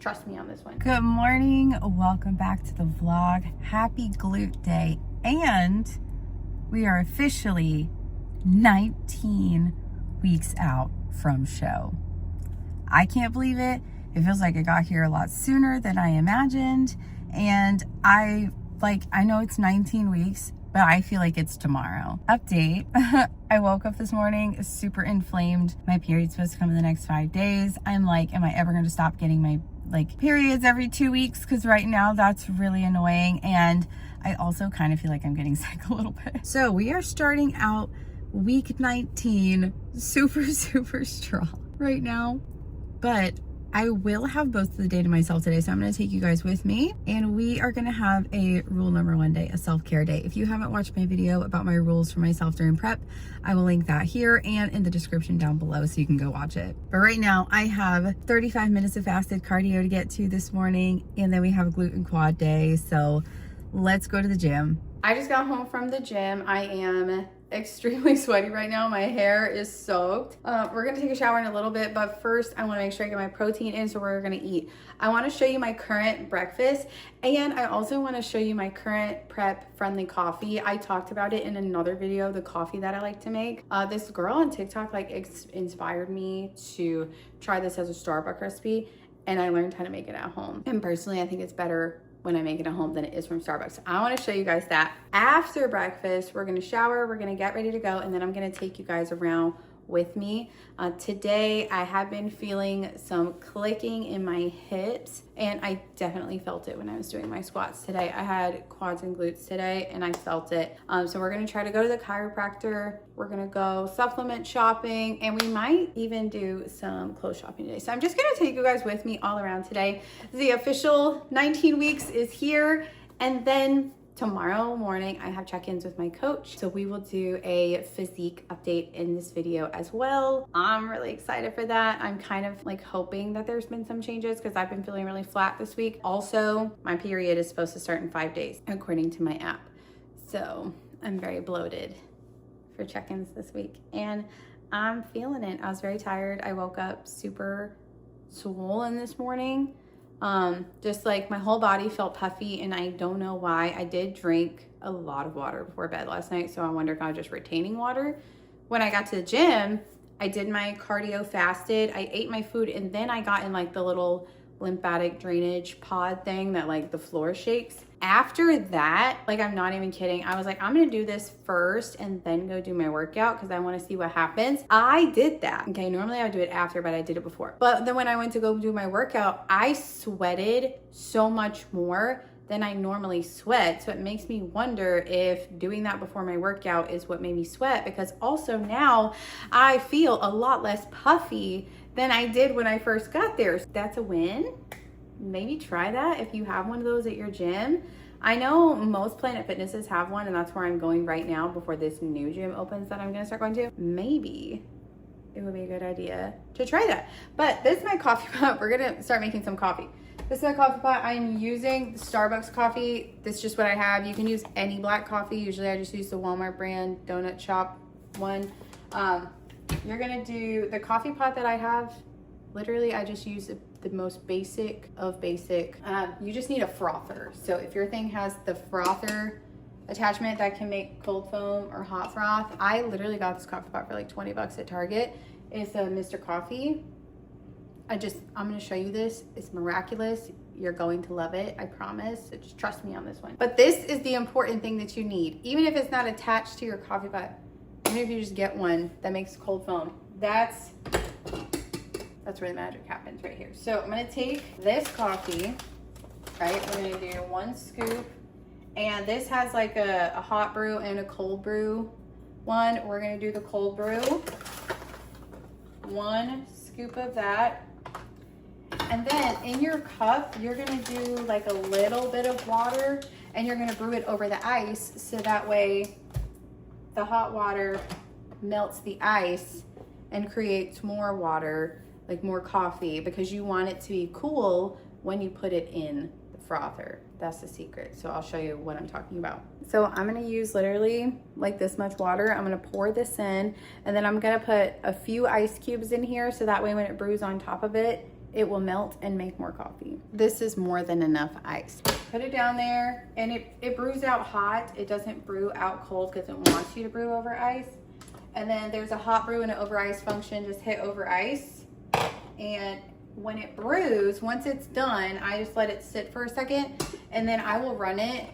trust me on this one. Good morning. Welcome back to the vlog. Happy glute day. And we are officially 19 weeks out from show. I can't believe it. It feels like I got here a lot sooner than I imagined. And I know it's 19 weeks, but I feel like it's tomorrow. Update. I woke up this morning super inflamed. My period's supposed to come in the next 5 days. I'm like, am I ever going to stop getting my periods every 2 weeks? Because right now that's really annoying. And I also kind of feel like I'm getting sick a little bit. So we are starting out week 19 super strong right now. But I will have most of the day to myself today, so I'm going to take you guys with me, and we are going to have a rule number 1 day, a self-care day. If you haven't watched my video about my rules for myself during prep, I will link that here and in the description down below so you can go watch it. But right now I have 35 minutes of fasted cardio to get to this morning, and then we have a glute and quad day, so let's go to the gym. I just got home from the gym. I am extremely sweaty right now. My hair is soaked. We're gonna take a shower in a little bit, but first I want to make sure I get my protein in, so we're gonna eat. I want to show you my current breakfast, and I also want to show you my current prep friendly coffee. I talked about it in another video, the coffee that I like to make. This girl on TikTok inspired me to try this as a Starbucks recipe, and I learned how to make it at home. And personally, I think it's better when I make it at home than it is from Starbucks. So I wanna show you guys that. After breakfast, we're gonna shower, we're gonna get ready to go, and then I'm gonna take you guys around with me. Today, I have been feeling some clicking in my hips, and I definitely felt it when I was doing my squats today. I had quads and glutes today, and I felt it. So we're gonna try to go to the chiropractor. We're gonna go supplement shopping, and we might even do some clothes shopping today. So I'm just gonna take you guys with me all around today. The official 19 weeks is here, and then tomorrow morning, I have check-ins with my coach. So we will do a physique update in this video as well. I'm really excited for that. I'm kind of hoping that there's been some changes because I've been feeling really flat this week. Also, my period is supposed to start in 5 days, according to my app. So I'm very bloated for check-ins this week, and I'm feeling it. I was very tired. I woke up super swollen this morning. Just my whole body felt puffy, and I don't know why. I did drink a lot of water before bed last night, so I wonder if I was just retaining water. When I got to the gym, I did my cardio fasted, I ate my food, and then I got in the little lymphatic drainage pod thing that the floor shakes. After that, I'm not even kidding, I was I'm gonna do this first and then go do my workout because I want to see what happens. I did that. Okay, normally I would do it after, but I did it before. But then when I went to go do my workout, I sweated so much more than I normally sweat. So it makes me wonder if doing that before my workout is what made me sweat, because also now I feel a lot less puffy than I did when I first got there. So that's a win. Maybe try that if you have one of those at your gym. I know most Planet Fitnesses have one, and that's where I'm going right now before this new gym opens that I'm gonna start going to. Maybe it would be a good idea to try that. But this is my coffee pot. We're gonna start making some coffee. This is my coffee pot. I'm using Starbucks coffee. This is just what I have. You can use any black coffee. Usually I just use the Walmart brand donut shop one. You're gonna do the coffee pot that I have. Literally, I just use the most basic of basic. You just need a frother. So if your thing has the frother attachment that can make cold foam or hot froth, I literally got this coffee pot for 20 bucks at Target. It's a Mr. Coffee. I'm gonna show you this. It's miraculous. You're going to love it, I promise. So just trust me on this one. But this is the important thing that you need. Even if it's not attached to your coffee pot, even if you just get one that makes cold foam, that's where the magic happens right here. So I'm gonna take this coffee, right? We're gonna do 1 scoop, and this has a hot brew and a cold brew one. We're gonna do the cold brew. 1 scoop of that. And then in your cup, you're gonna do a little bit of water, and you're gonna brew it over the ice, so that way the hot water melts the ice and creates more water, more coffee, because you want it to be cool when you put it in the frother. That's the secret. So I'll show you what I'm talking about. So I'm gonna use literally this much water. I'm gonna pour this in, and then I'm gonna put a few ice cubes in here, so that way when it brews on top of it, it will melt and make more coffee. This is more than enough ice. Put it down there, and it brews out hot. It doesn't brew out cold because it wants you to brew over ice. And then there's a hot brew and an over ice function. Just hit over ice. And when it brews, once it's done, I just let it sit for a second, and then I will run it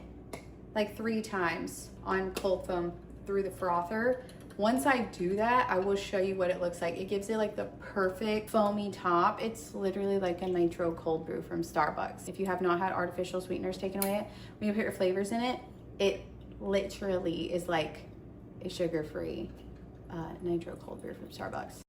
like 3 times on cold foam through the frother. Once I do that, I will show you what it looks like. It gives it like the perfect foamy top. It's literally like a nitro cold brew from Starbucks. If you have not had artificial sweeteners taken away, when you put your flavors in it, it literally is like a sugar-free nitro cold brew from Starbucks.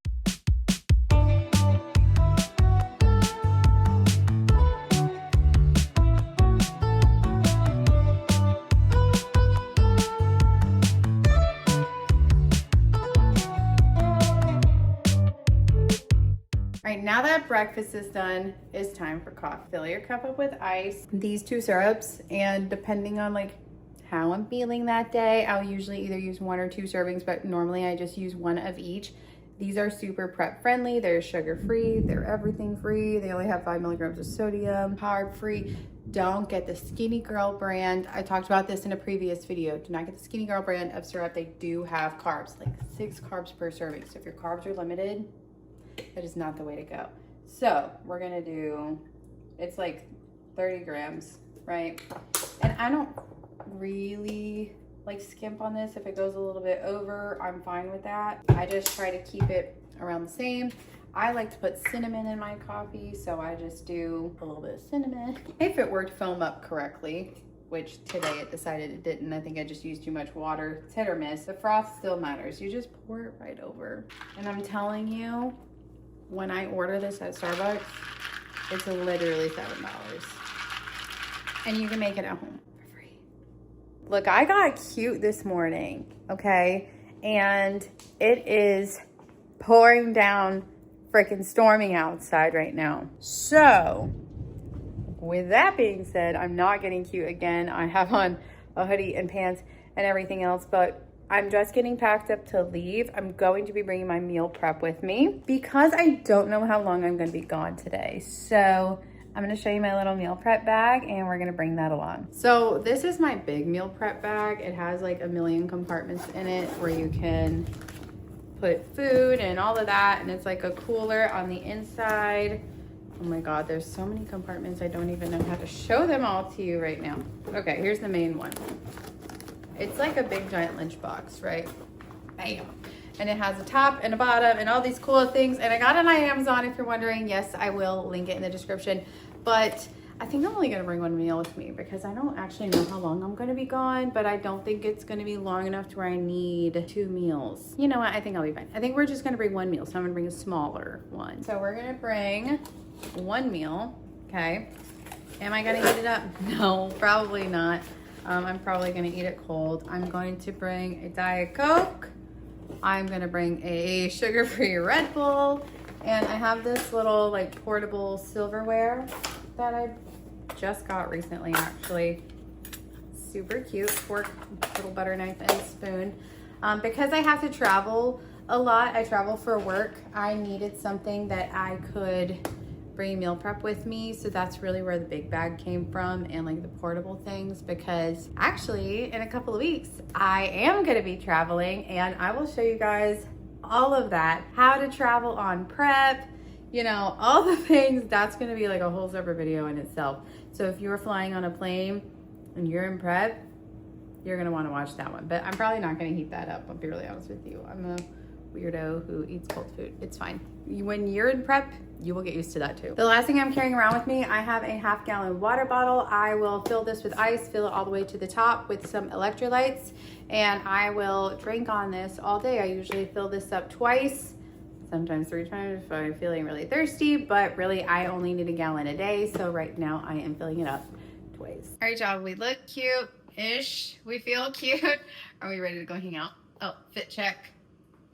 All right, now that breakfast is done, it's time for coffee. Fill your cup up with ice, these 2 syrups, and depending on like how I'm feeling that day, I'll usually either use 1 or 2 servings, but normally I just use 1 of each. These are super prep friendly. They're sugar free, they're everything free. They only have 5 milligrams of sodium, carb free. Don't get the Skinny Girl brand. I talked about this in a previous video. Do not get the Skinny Girl brand of syrup. They do have carbs, like 6 carbs per serving. So if your carbs are limited, that is not the way to go. So we're gonna do, it's like 30 grams, right? And I don't really like skimp on this. If it goes a little bit over, I'm fine with that. I just try to keep it around the same. I like to put cinnamon in my coffee, so I just do a little bit of cinnamon. If it were to foam up correctly, which today it decided it didn't. I think I just used too much water. It's hit or miss. The froth still matters. You just pour it right over. And I'm telling you, when I order this at Starbucks, it's literally $7. And you can make it at home for free. Look, I got cute this morning, okay? And it is pouring down, freaking storming outside right now. So, with that being said, I'm not getting cute again. I have on a hoodie and pants and everything else, but I'm just getting packed up to leave. I'm going to be bringing my meal prep with me because I don't know how long I'm going to be gone today. So I'm going to show you my little meal prep bag, and we're going to bring that along. So this is my big meal prep bag. It has like a million compartments in it where you can put food and all of that. And it's like a cooler on the inside. Oh my God, there's so many compartments. I don't even know how to show them all to you right now. Okay, here's the main one. It's like a big giant lunchbox, right? Bam. And it has a top and a bottom and all these cool things. And I got it on Amazon, if you're wondering. Yes, I will link it in the description. But I think I'm only gonna bring 1 meal with me because I don't actually know how long I'm gonna be gone, but I don't think it's gonna be long enough to where I need 2 meals. You know what, I think I'll be fine. I think we're just gonna bring 1 meal, so I'm gonna bring a smaller one. So we're gonna bring 1 meal, okay? Am I gonna heat it up? No, probably not. I'm probably gonna eat it cold. I'm going to bring a Diet Coke. I'm gonna bring a sugar-free Red Bull. And I have this little like portable silverware that I just got recently, actually. Super cute, fork, little butter knife and spoon. Because I have to travel a lot, I travel for work, I needed something that I could bring meal prep with me. So that's really where the big bag came from, and like the portable things, because actually in a couple of weeks I am going to be traveling, and I will show you guys all of that, how to travel on prep, you know, all the things. That's going to be like a whole separate video in itself. So if you're flying on a plane and you're in prep, you're going to want to watch that one. But I'm probably not going to heat that up, I'll be really honest with you. I'm a weirdo who eats cold food. It's fine. When you're in prep, you will get used to that too. The last thing I'm carrying around with me, I have a 1/2 gallon water bottle. I will fill this with ice, fill it all the way to the top with some electrolytes, and I will drink on this all day. I usually fill this up twice, sometimes 3 times if I'm feeling really thirsty, but really I only need 1 gallon a day. So right now I am filling it up twice. All right, y'all, we look cute-ish. We feel cute. Are we ready to go hang out? Oh, fit check.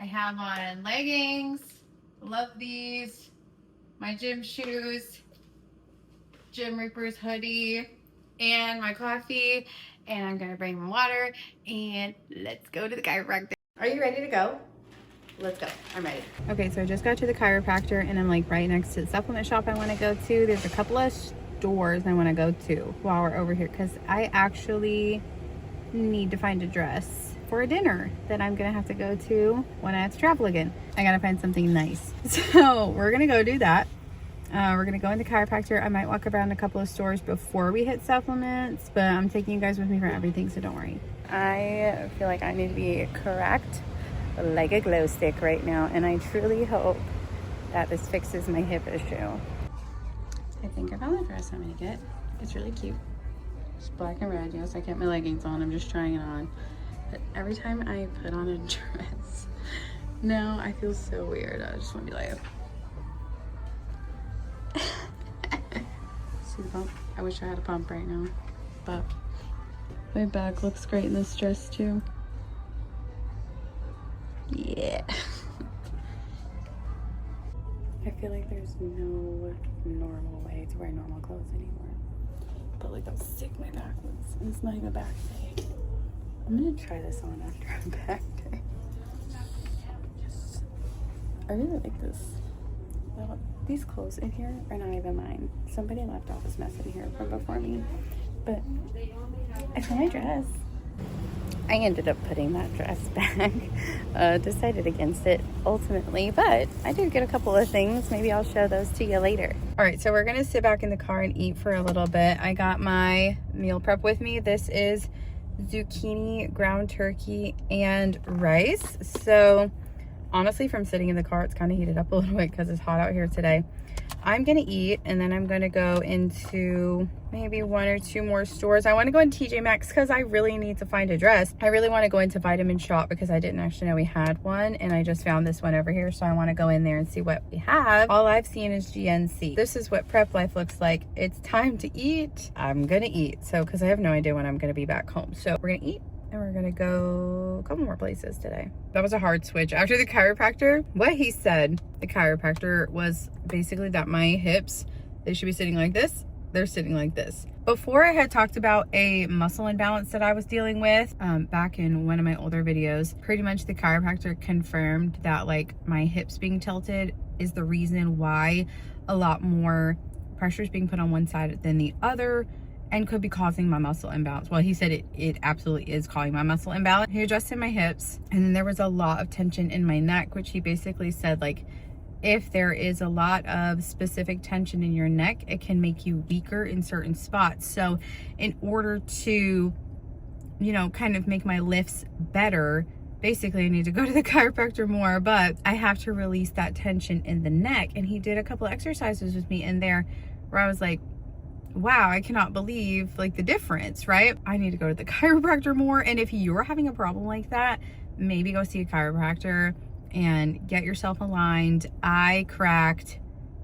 I have on leggings, love these, my gym shoes, Gym Reapers hoodie, and my coffee, and I'm gonna bring my water, and let's go to the chiropractor. Are you ready to go? let's go. I'm ready. Okay, so I just got to the chiropractor and I'm like right next to the supplement shop I want to go to. There's a couple of stores I want to go to while we're over here because I actually need to find a dress for a dinner that I'm gonna have to go to when I have to travel again. I gotta find something nice. So we're gonna go do that. We're gonna go in the chiropractor. I might walk around a couple of stores before we hit supplements, but I'm taking you guys with me for everything, so don't worry. I feel like I need to be correct like a glow stick right now, and I truly hope that this fixes my hip issue. I think I found the dress I'm gonna get. It's really cute. It's black and red. Yes, I kept my leggings on. I'm just trying it on. But every time I put on a dress, now I feel so weird. I just want to be like, see the bump? I wish I had a pump right now, but my back looks great in this dress too. Yeah. I feel like there's no normal way to wear normal clothes anymore. But like how sick my back looks. And it's not even a back day. I'm gonna try this on after a back day. Yes. I really like this. Well, these clothes in here are not even mine. Somebody left all this mess in here from before me. But I found my dress. I ended up putting that dress back. Decided against it ultimately, but I did get a couple of things. Maybe I'll show those to you later. All right, so we're gonna sit back in the car and eat for a little bit. I got my meal prep with me. This is zucchini, ground turkey, and rice. So honestly, from sitting in the car, it's kind of heated up a little bit because it's hot out here today. I'm gonna eat and then I'm gonna go into maybe one or two more stores. I want to go in TJ Maxx because I really need to find a dress. I really want to go into Vitamin Shop because I didn't actually know we had one, and I just found this one over here, so I want to go in there and see what we have. All I've seen is GNC. This is what prep life looks like. It's time to eat. I'm gonna eat, so because I have no idea when I'm gonna be back home. So we're gonna eat and we're gonna go a couple more places today. That was a hard switch. After the chiropractor, what he said, the chiropractor, was basically that my hips, they should be sitting like this. They're sitting like this. Before, I had talked about a muscle imbalance that I was dealing with back in one of my older videos. Pretty much the chiropractor confirmed that like my hips being tilted is the reason why a lot more pressure is being put on one side than the other, and could be causing my muscle imbalance. Well, he said it absolutely is causing my muscle imbalance. He adjusted my hips, and then there was a lot of tension in my neck, which he basically said, like, if there is a lot of specific tension in your neck, it can make you weaker in certain spots. So in order to, you know, kind of make my lifts better, basically I need to go to the chiropractor more, but I have to release that tension in the neck. And he did a couple of exercises with me in there where I was like, wow, I cannot believe like the difference, right? I need to go to the chiropractor more. And if you're having a problem like that, maybe go see a chiropractor and get yourself aligned. I cracked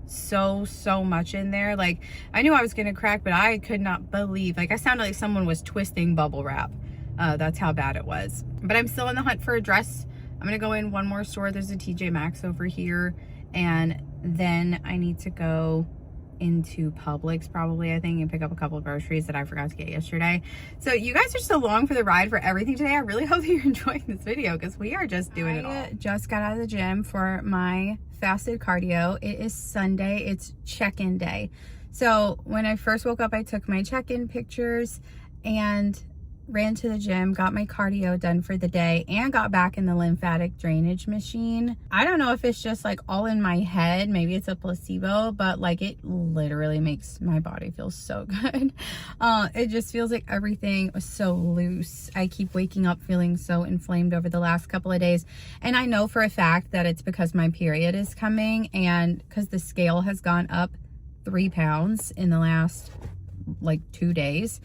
so much in there. Like, I knew I was gonna crack, but I could not believe, like, I sounded like someone was twisting bubble wrap. That's how bad it was. But I'm still in the hunt for a dress. I'm gonna go in one more store. There's a TJ Maxx over here, and then I need to go into Publix probably, I think, and pick up a couple of groceries that I forgot to get yesterday. So you guys are still along for the ride for everything today. I really hope that you're enjoying this video because we are just doing it all. I just got out of the gym for my fasted cardio. It is Sunday. It's check-in day. So when I first woke up, I took my check-in pictures and ran to the gym, got my cardio done for the day, and got back in the lymphatic drainage machine. I don't know if it's just like all in my head, maybe it's a placebo, but like it literally makes my body feel so good. It just feels like everything was so loose. I keep waking up feeling so inflamed over the last couple of days, and I know for a fact that it's because my period is coming, and because the scale has gone up 3 pounds in the last like 2 days.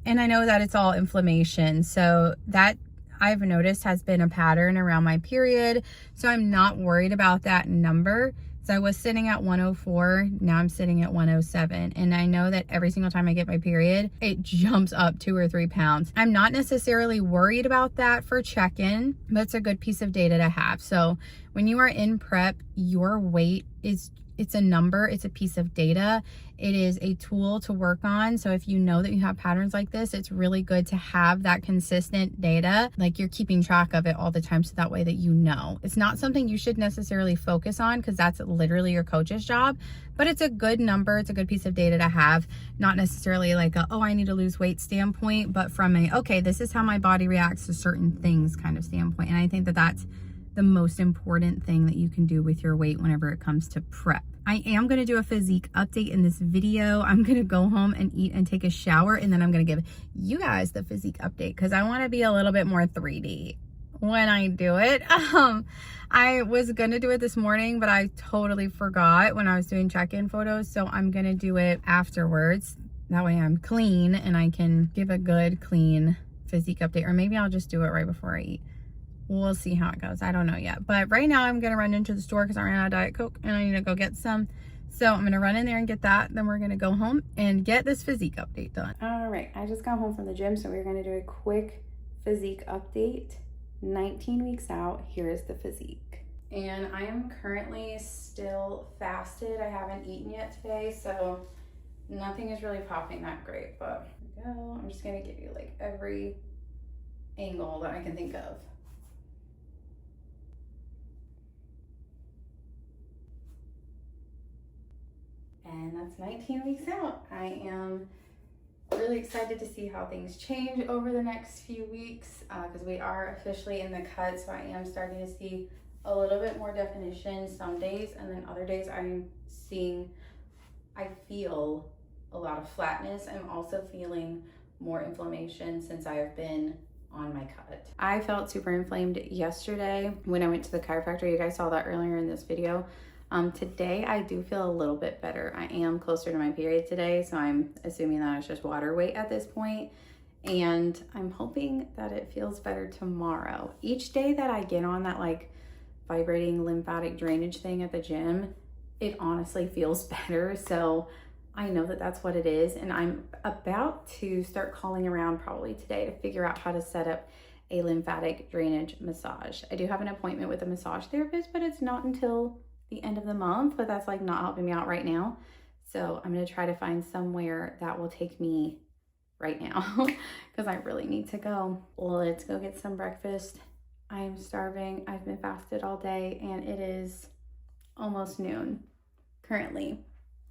And I know that it's all inflammation. So that I've noticed has been a pattern around my period. So I'm not worried about that number. So I was sitting at 104. Now I'm sitting at 107. And I know that every single time I get my period, it jumps up 2 or 3 pounds. I'm not necessarily worried about that for check-in, but it's a good piece of data to have. So when you are in prep, your weight is it's a number, it's a piece of data, it is a tool to work on. So if you know that you have patterns like this, it's really good to have that consistent data, like you're keeping track of it all the time, so that way that you know. It's not something you should necessarily focus on because that's literally your coach's job, but it's a good number, it's a good piece of data to have, not necessarily like a, oh, I need to lose weight standpoint, but from a, okay, this is how my body reacts to certain things kind of standpoint. And I think that that's the most important thing that you can do with your weight whenever it comes to prep. I am going to do a physique update in this video. I'm going to go home and eat and take a shower, and then I'm going to give you guys the physique update because I want to be a little bit more 3D when I do it. I was going to do it this morning, but I totally forgot when I was doing check-in photos, so I'm going to do it afterwards. That way I'm clean and I can give a good clean physique update, or maybe I'll just do it right before I eat. We'll see how it goes. I don't know yet. But right now I'm going to run into the store because I ran out of Diet Coke and I need to go get some. So I'm going to run in there and get that. Then we're going to go home and get this physique update done. All right. I just got home from the gym, so we're going to do a quick physique update. 19 weeks out. Here is the physique. And I am currently still fasted. I haven't eaten yet today, so nothing is really popping that great. But here we go. I'm just going to give you like every angle that I can think of. And that's 19 weeks out. I am really excited to see how things change over the next few weeks because we are officially in the cut. So I am starting to see a little bit more definition some days, and then other days I feel a lot of flatness. I'm also feeling more inflammation since I have been on my cut. I felt super inflamed yesterday when I went to the chiropractor. You guys saw that earlier in this video. Today I do feel a little bit better. I am closer to my period today, so I'm assuming that it's just water weight at this point, and I'm hoping that it feels better tomorrow. Each day that I get on that like vibrating lymphatic drainage thing at the gym, it honestly feels better. So I know that that's what it is, and I'm about to start calling around probably today to figure out how to set up a lymphatic drainage massage. I do have an appointment with a massage therapist, but it's not until the end of the month, but that's like not helping me out right now. So I'm going to try to find somewhere that will take me right now because I really need to go. Let's go get some breakfast. I am starving. I've been fasted all day and it is almost noon currently.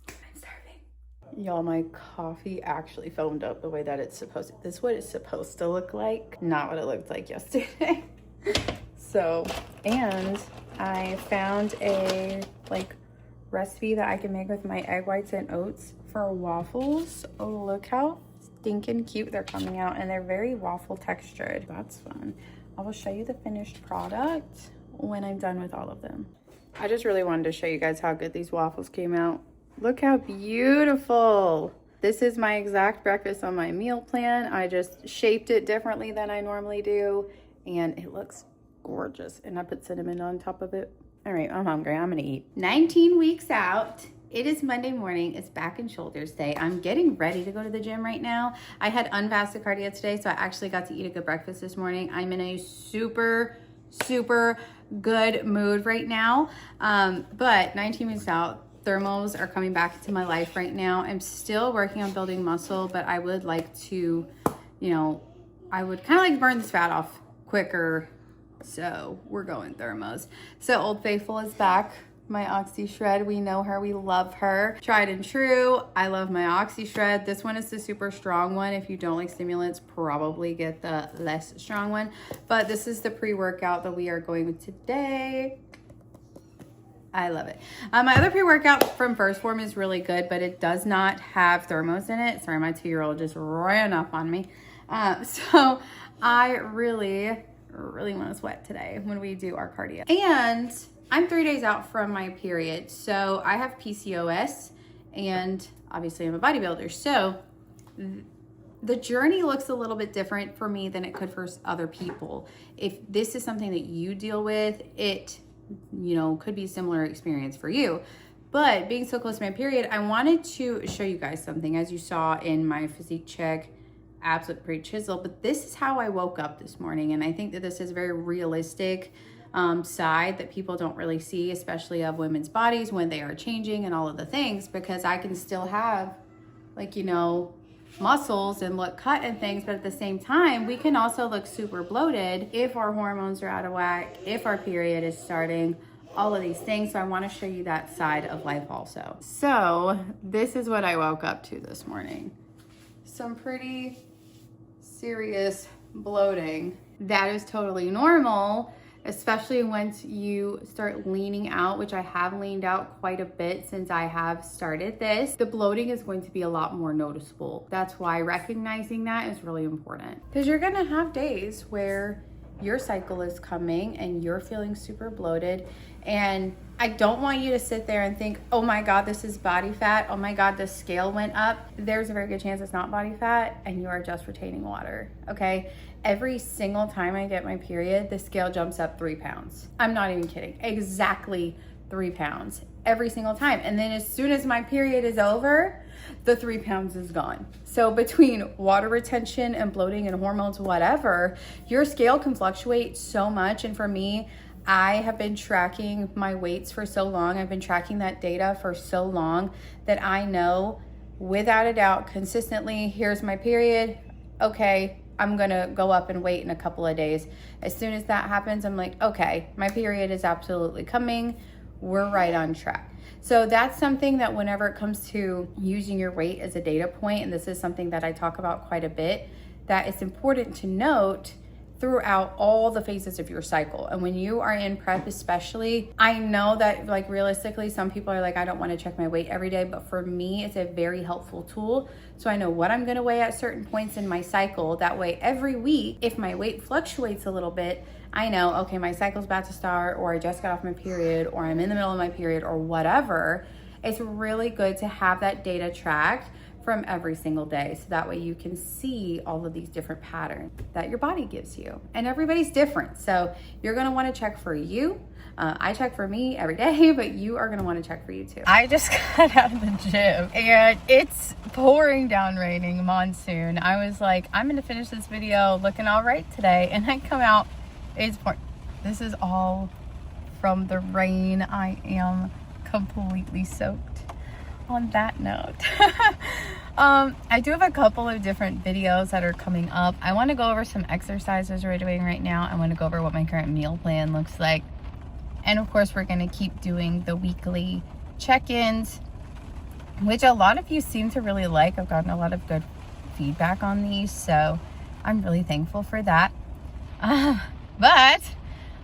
I'm starving. Y'all, my coffee actually foamed up the way that it's supposed to. This is what it's supposed to look like, not what it looked like yesterday. So, and I found a like recipe that I can make with my egg whites and oats for waffles. Oh, look how stinking cute they're coming out, and they're very waffle textured. That's fun. I will show you the finished product when I'm done with all of them. I just really wanted to show you guys how good these waffles came out. Look how beautiful. This is my exact breakfast on my meal plan. I just shaped it differently than I normally do, and it looks gorgeous. And I put cinnamon on top of it. All right, I'm hungry. I'm gonna eat. 19 weeks out. It is Monday morning. It's back and shoulders day. I'm getting ready to go to the gym right now. I had unfasted cardio today, so I actually got to eat a good breakfast this morning. I'm in a super good mood right now. But 19 weeks out, thermals are coming back into my life right now. I'm still working on building muscle, but I would like to, I would kind of like to burn this fat off quicker. So we're going thermos. So Old Faithful is back. My Oxy Shred, we know her, we love her. Tried and true. I love my Oxy Shred. This one is the super strong one. If you don't like stimulants, probably get the less strong one. But this is the pre-workout that we are going with today. I love it. My other pre-workout from First Form is really good, but it does not have thermos in it. Sorry, my 2-year-old just ran up on me. So I really want to sweat today when we do our cardio. And I'm 3 days out from my period. So I have PCOS, and obviously I'm a bodybuilder. So the journey looks a little bit different for me than it could for other people. If this is something that you deal with, it, could be a similar experience for you. But being so close to my period, I wanted to show you guys something. As you saw in my physique check, abs look pretty chiseled, but this is how I woke up this morning. And I think that this is very realistic side that people don't really see, especially of women's bodies when they are changing and all of the things, because I can still have, like, you know, muscles and look cut and things, but at the same time we can also look super bloated if our hormones are out of whack, if our period is starting, all of these things. So I want to show you that side of life also. So this is what I woke up to this morning. Some pretty serious bloating. That is totally normal, especially once you start leaning out, which I have leaned out quite a bit since I have started this. The bloating is going to be a lot more noticeable. That's why recognizing that is really important, because you're gonna have days where your cycle is coming and you're feeling super bloated. And I don't want you to sit there and think, oh my God, this is body fat. Oh my God, the scale went up. There's a very good chance it's not body fat and you are just retaining water, okay? Every single time I get my period, the scale jumps up 3 pounds. I'm not even kidding. Exactly 3 pounds every single time. And then as soon as my period is over, the 3 pounds is gone. So between water retention and bloating and hormones, whatever, your scale can fluctuate so much. And for me, I have been tracking my weights for so long. I've been tracking that data for so long that I know without a doubt consistently, here's my period. Okay, I'm gonna go up in weight in a couple of days. As soon as that happens, I'm like, okay, my period is absolutely coming. We're right on track. So that's something that whenever it comes to using your weight as a data point, and this is something that I talk about quite a bit, that it's important to note throughout all the phases of your cycle. And when you are in prep especially, I know that, like, realistically some people are like, I don't want to check my weight every day, but for me it's a very helpful tool. So I know what I'm going to weigh at certain points in my cycle. That way every week, if my weight fluctuates a little bit, I know, okay, my cycle's about to start, or I just got off my period, or I'm in the middle of my period, or whatever. It's really good to have that data tracked from every single day, so that way you can see all of these different patterns that your body gives you. And everybody's different, so you're gonna wanna check for you. I check for me every day, but you are gonna wanna check for you too. I just got out of the gym and it's pouring down raining, monsoon. I was like, I'm gonna finish this video looking all right today, and I come out, it's pouring. This is all from the rain. I am completely soaked. On that note, I do have a couple of different videos that are coming up. I want to go over some exercises we're doing right now. I want to go over what my current meal plan looks like. And of course, we're going to keep doing the weekly check-ins, which a lot of you seem to really like. I've gotten a lot of good feedback on these, so I'm really thankful for that. But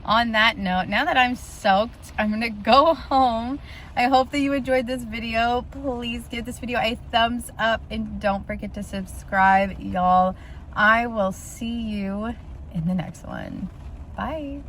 on that note, now that I'm soaked, I'm gonna go home. I hope that you enjoyed this video. Please give this video a thumbs up and don't forget to subscribe, y'all. I will see you in the next one. Bye.